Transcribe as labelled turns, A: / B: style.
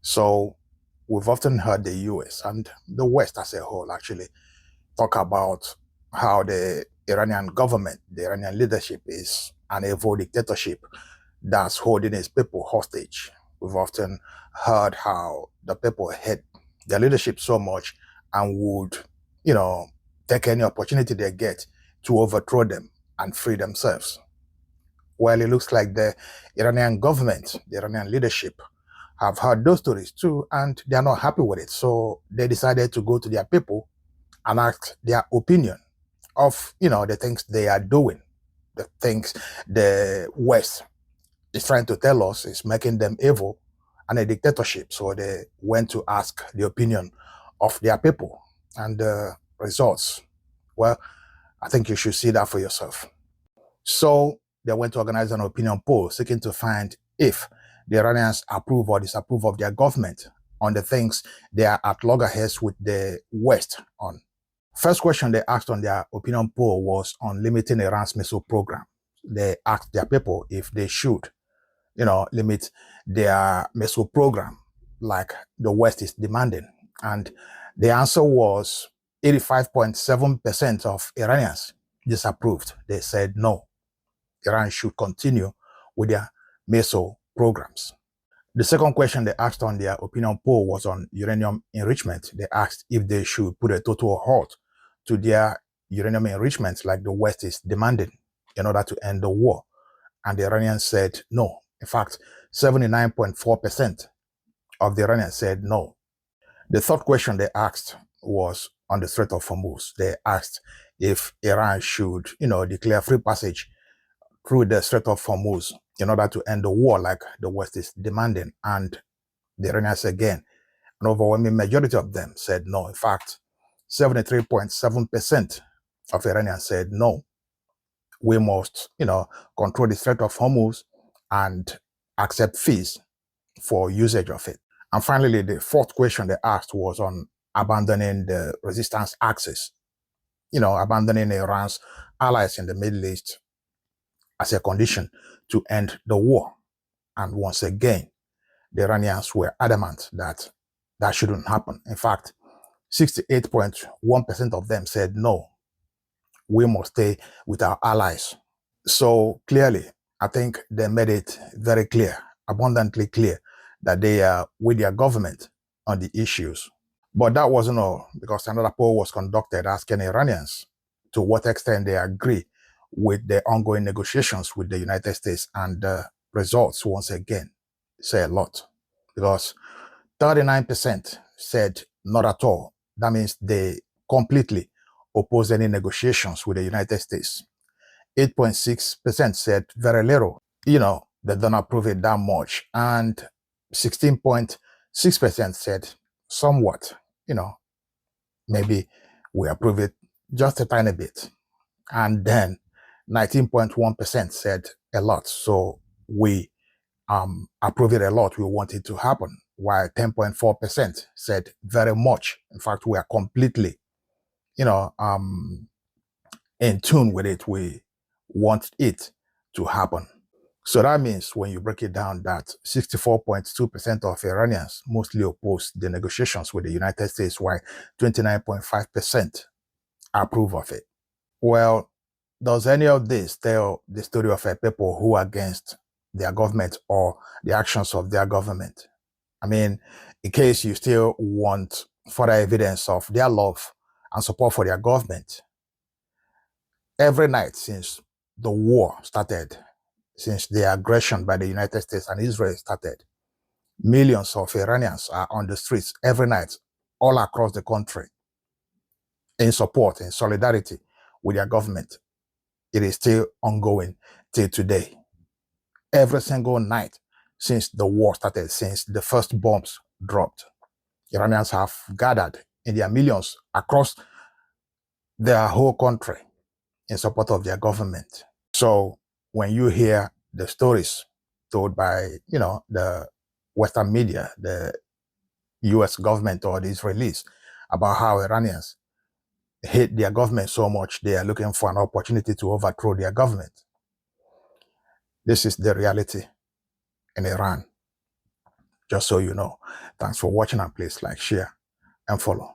A: So we've often heard the US and the West as a whole actually talk about how the Iranian government, the Iranian leadership is an evil dictatorship that's holding its people hostage. We've often heard how the people hate their leadership so much and would, you know, take any opportunity they get to overthrow them and free themselves. Well, it looks like the Iranian government, the Iranian leadership, have heard those stories too, and they are not happy with it. So they decided to go to their people and ask their opinion of, the things they are doing, the things the West is trying to tell us is making them evil and a dictatorship. So they went to ask the opinion of their people, and the results, well, I think you should see that for yourself. So they went to organize an opinion poll seeking to find if the Iranians approve or disapprove of their government on the things they are at loggerheads with the West on. First question they asked on their opinion poll was on limiting Iran's missile program. They asked their people if they should, limit their missile program like the West is demanding. And the answer was 85.7% of Iranians disapproved. They said no. Iran should continue with their missile programs. The second question they asked on their opinion poll was on uranium enrichment. They asked if they should put a total halt to their uranium enrichment like the West is demanding in order to end the war. And the Iranians said no. In fact, 79.4% of the Iranians said no. The third question they asked was on the Strait of Hormuz. They asked if Iran should, declare free passage through the Strait of Hormuz in order to end the war like the West is demanding. And the Iranians, again, an overwhelming majority of them said no. In fact, 73.7% of Iranians said no. We must, control the Strait of Hormuz and accept fees for usage of it. And finally, the fourth question they asked was on abandoning the resistance axis, abandoning Iran's allies in the Middle East as a condition to end the war. And once again, the Iranians were adamant that that shouldn't happen. In fact, 68.1% of them said no, we must stay with our allies. So clearly, I think they made it very clear, abundantly clear, that they are with their government on the issues. But that wasn't all, because another poll was conducted asking Iranians to what extent they agree with the ongoing negotiations with the United States, and the results, once again, say a lot. Because 39% said not at all. That means they completely oppose any negotiations with the United States. 8.6% said very little. They don't approve it that much. And 16.6% said somewhat, maybe we approve it just a tiny bit. And then 19.1% said a lot. So we approve it a lot. We want it to happen. While 10.4% said very much. In fact, we are completely, in tune with it. We want it to happen. So that means when you break it down, that 64.2% of Iranians mostly oppose the negotiations with the United States, while 29.5% approve of it. Well, does any of this tell the story of a people who are against their government or the actions of their government? I mean, in case you still want further evidence of their love and support for their government, every night since the war started, since the aggression by the United States and Israel started, millions of Iranians are on the streets every night, all across the country, in support, in solidarity with their government. It is still ongoing till today. Every single night since the war started, since the first bombs dropped, Iranians have gathered in their millions across their whole country in support of their government. So when you hear the stories told by, the Western media, the US government or the Israelis, about how Iranians hate their government so much, they are looking for an opportunity to overthrow their government. This is the reality in Iran. just so you know. Thanks for watching, and please like, share, and follow.